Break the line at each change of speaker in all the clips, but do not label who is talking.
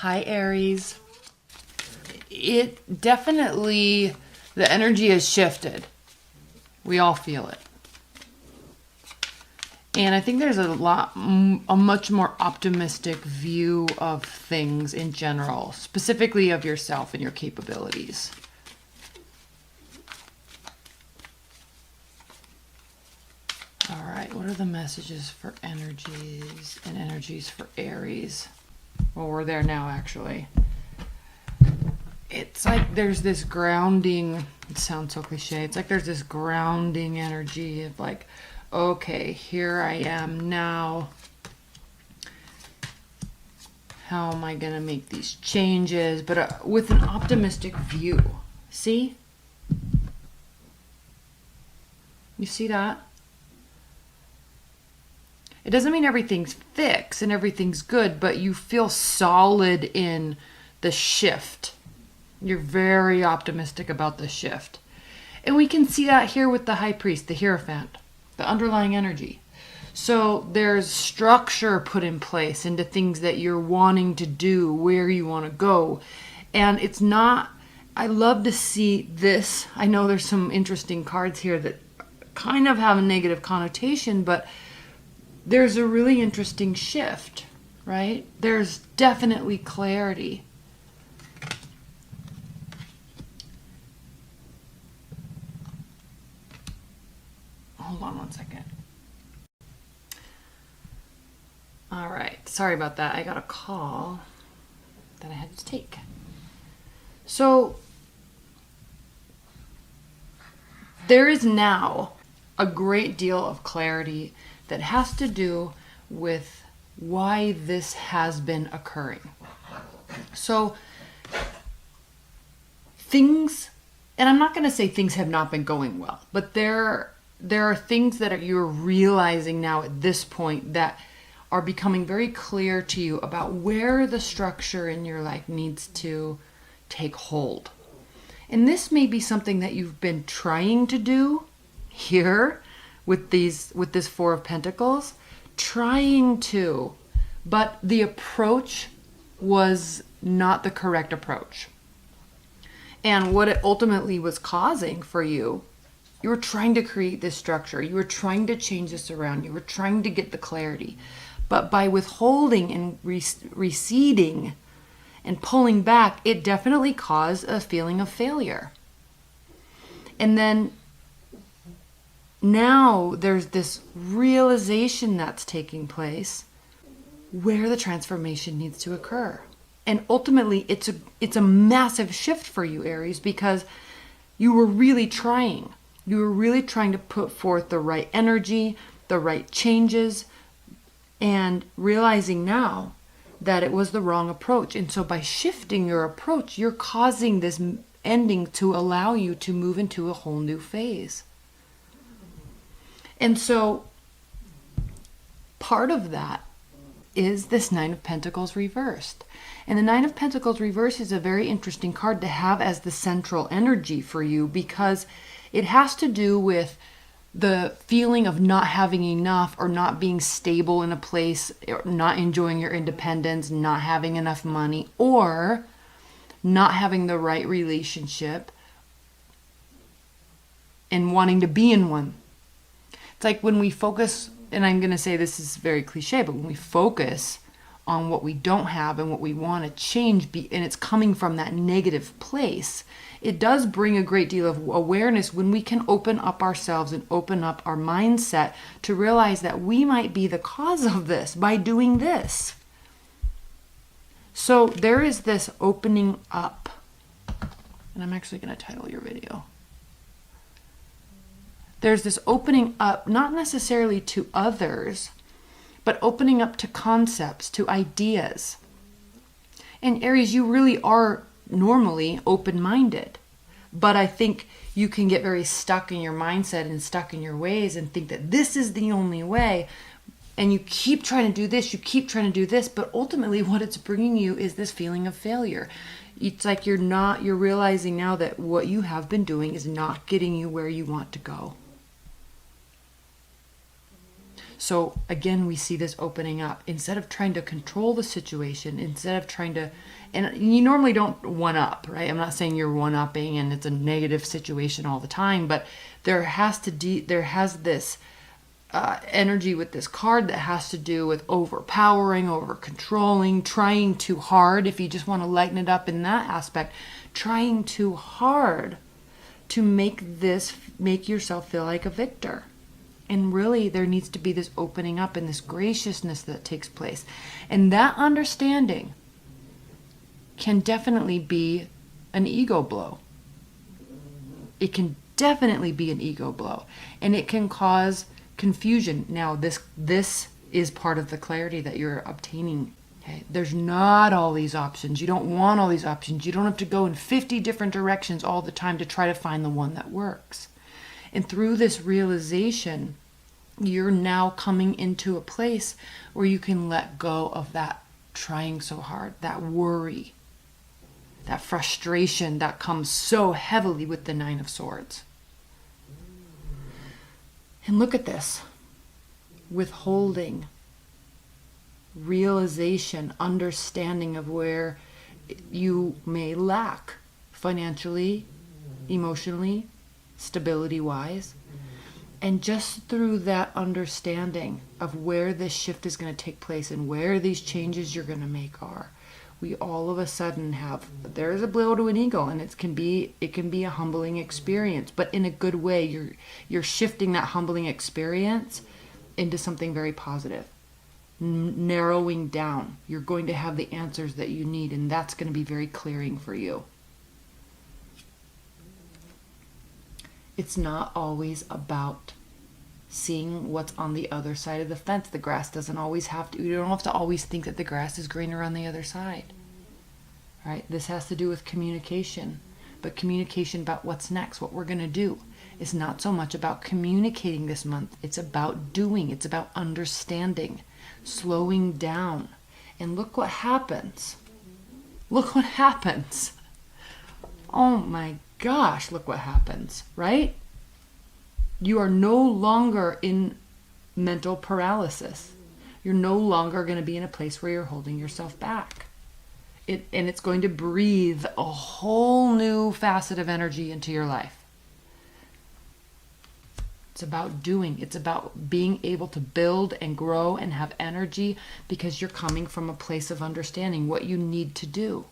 Hi, Aries. It definitely, the energy has shifted. We all feel it. And I think there's a much more optimistic view of things in general, specifically of yourself and your capabilities. All right, what are the messages for energies and energies for Aries? Well, we're there now, actually. It's like there's this grounding, it sounds so cliche, it's like there's this grounding energy of like, okay, here I am now. How am I going to make these changes? But with an optimistic view. See? You see that? It doesn't mean everything's fixed and everything's good, but you feel solid in the shift. You're very optimistic about the shift. And we can see that here with the High Priest, the Hierophant, the underlying energy. So there's structure put in place into things that you're wanting to do, where you want to go. And it's not, I love to see this. I know there's some interesting cards here that kind of have a negative connotation, but there's a really interesting shift, right? There's definitely clarity. Hold on one second. All right, sorry about that. I got a call that I had to take. So there is now a great deal of clarity that has to do with why this has been occurring. So things, and I'm not going to say things have not been going well, but there are things that you're realizing now at this point that are becoming very clear to you about where the structure in your life needs to take hold. And this may be something that you've been trying to do here with this Four of Pentacles, but the approach was not the correct approach. And what it ultimately was causing for you, you were trying to create this structure, you were trying to change this around, you were trying to get the clarity. But by withholding and receding and pulling back, it definitely caused a feeling of failure. And then now there's this realization that's taking place where the transformation needs to occur. And ultimately, it's a massive shift for you, Aries, because you were really trying. You were really trying to put forth the right energy, the right changes, and realizing now that it was the wrong approach. And so by shifting your approach, you're causing this ending to allow you to move into a whole new phase. And so part of that is this Nine of Pentacles reversed. And the Nine of Pentacles reversed is a very interesting card to have as the central energy for you, because it has to do with the feeling of not having enough, or not being stable in a place, or not enjoying your independence, not having enough money, or not having the right relationship and wanting to be in one. It's like when we focus, and I'm going to say this is very cliche, but when we focus on what we don't have and what we want to change, and it's coming from that negative place, it does bring a great deal of awareness when we can open up ourselves and open up our mindset to realize that we might be the cause of this by doing this. So there is this opening up, and I'm actually going to title your video. There's this opening up, not necessarily to others, but opening up to concepts, to ideas. And Aries, you really are normally open-minded, but I think you can get very stuck in your mindset and stuck in your ways and think that this is the only way. And you keep trying to do this, you keep trying to do this, but ultimately what it's bringing you is this feeling of failure. It's like you're realizing now that what you have been doing is not getting you where you want to go. So again, we see this opening up. Instead of trying to control the situation, instead of trying to, and you normally don't one up, right? I'm not saying you're one upping and it's a negative situation all the time, but there has this energy with this card that has to do with overpowering, over controlling, trying too hard. If you just want to lighten it up in that aspect, trying too hard to make yourself feel like a victor. And really, there needs to be this opening up and this graciousness that takes place. And that understanding can definitely be an ego blow. It can definitely be an ego blow. And it can cause confusion. Now, this is part of the clarity that you're obtaining. Okay? There's not all these options. You don't want all these options. You don't have to go in 50 different directions all the time to try to find the one that works. And through this realization, you're now coming into a place where you can let go of that trying so hard, that worry, that frustration that comes so heavily with the Nine of Swords. And look at this. Withholding, realization, understanding of where you may lack financially, emotionally, stability-wise. And just through that understanding of where this shift is going to take place and where these changes you're going to make are, we all of a sudden there is a blow to an ego, and it can be a humbling experience, but in a good way. You're shifting that humbling experience into something very positive, narrowing down. You're going to have the answers that you need, and that's going to be very clearing for you. It's not always about seeing what's on the other side of the fence. The grass doesn't always you don't have to always think that the grass is greener on the other side. Right? This has to do with communication, but communication about what's next, what we're going to do. It's not so much about communicating this month. It's about doing. It's about understanding, slowing down. And look what happens. Look what happens. Oh my gosh, look what happens, right? You are no longer in mental paralysis. You're no longer going to be in a place where you're holding yourself back. And it's going to breathe a whole new facet of energy into your life. It's about doing. It's about being able to build and grow and have energy because you're coming from a place of understanding what you need to do.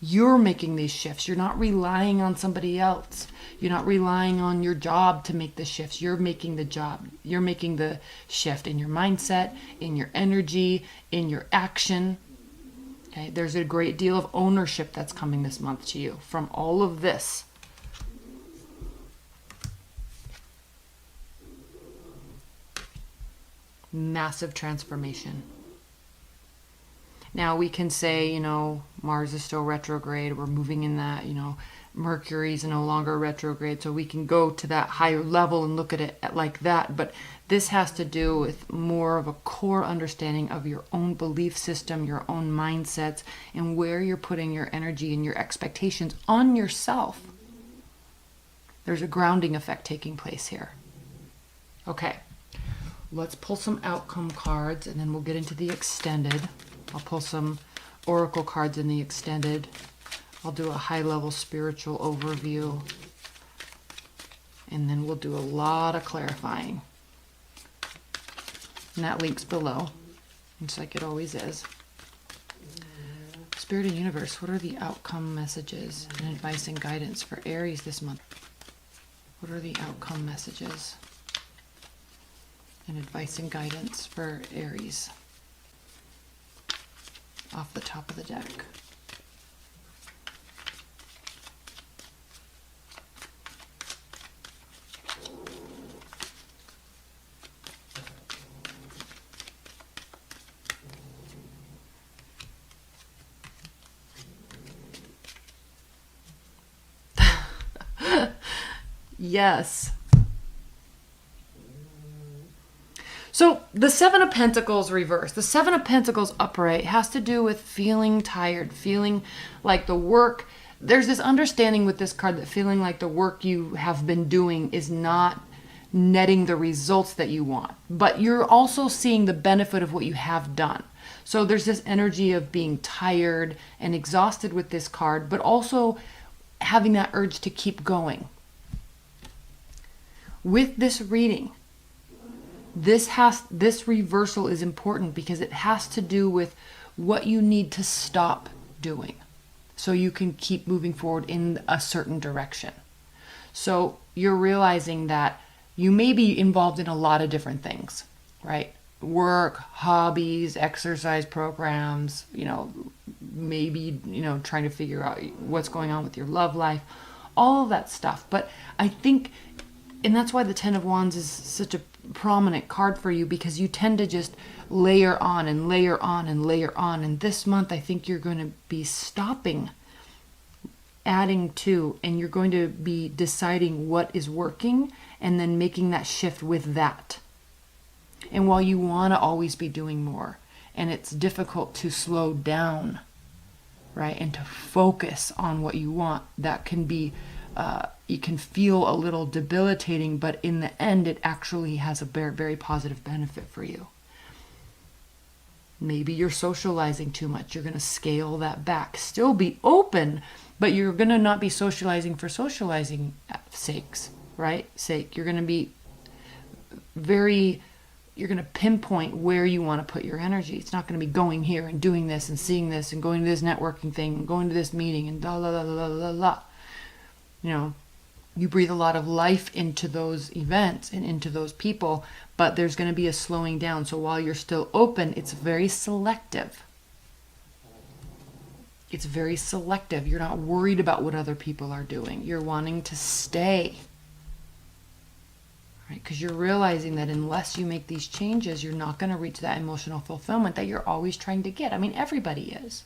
You're making these shifts. You're not relying on somebody else. You're not relying on your job to make the shifts. You're making the job. You're making the shift in your mindset, in your energy, in your action. Okay? There's a great deal of ownership that's coming this month to you from all of this. Massive transformation. Now we can say, Mars is still retrograde. We're moving in that, Mercury's no longer retrograde. So we can go to that higher level and look at it like that. But this has to do with more of a core understanding of your own belief system, your own mindsets, and where you're putting your energy and your expectations on yourself. There's a grounding effect taking place here. Okay, let's pull some outcome cards and then we'll get into the extended. I'll pull some oracle cards in the extended. I'll do a high-level spiritual overview. And then we'll do a lot of clarifying. And that link's below. It's like it always is. Spirit and Universe, what are the outcome messages and advice and guidance for Aries this month? What are the outcome messages and advice and guidance for Aries? Off the top of the deck. Yes. So the Seven of Pentacles reversed, the Seven of Pentacles upright has to do with feeling tired, feeling like the work, there's this understanding with this card that feeling like the work you have been doing is not netting the results that you want, but you're also seeing the benefit of what you have done. So there's this energy of being tired and exhausted with this card, but also having that urge to keep going. With this reading, this reversal is important because it has to do with what you need to stop doing so you can keep moving forward in a certain direction. So you're realizing that you may be involved in a lot of different things, right? Work, hobbies, exercise programs, maybe, trying to figure out what's going on with your love life, all of that stuff. But I think, and that's why the Ten of Wands is such a prominent card for you, because you tend to just layer on and layer on and layer on. And this month, I think you're going to be stopping, adding to, and you're going to be deciding what is working and then making that shift with that. And while you want to always be doing more, and it's difficult to slow down, right, and to focus on what you want, that can be, you can feel a little debilitating, but in the end, it actually has a very, very positive benefit for you. Maybe you're socializing too much. You're going to scale that back. Still be open, but you're going to not be socializing for socializing sakes, right? You're going to be you're going to pinpoint where you want to put your energy. It's not going to be going here and doing this and seeing this and going to this networking thing and going to this meeting and la la la la la la. You breathe a lot of life into those events and into those people, but there's going to be a slowing down. So while you're still open, it's very selective. It's very selective. You're not worried about what other people are doing. You're wanting to stay. Right? Because you're realizing that unless you make these changes, you're not going to reach that emotional fulfillment that you're always trying to get. I mean, everybody is.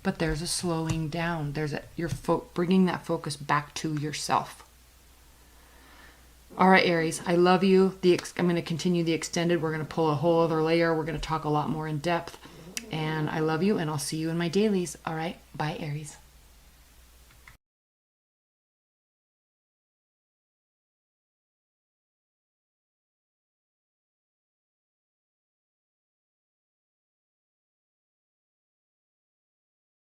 But there's a slowing down. You're bringing that focus back to yourself. All right, Aries, I love you. I'm going to continue the extended. We're going to pull a whole other layer. We're going to talk a lot more in depth. And I love you, and I'll see you in my dailies. All right, bye, Aries.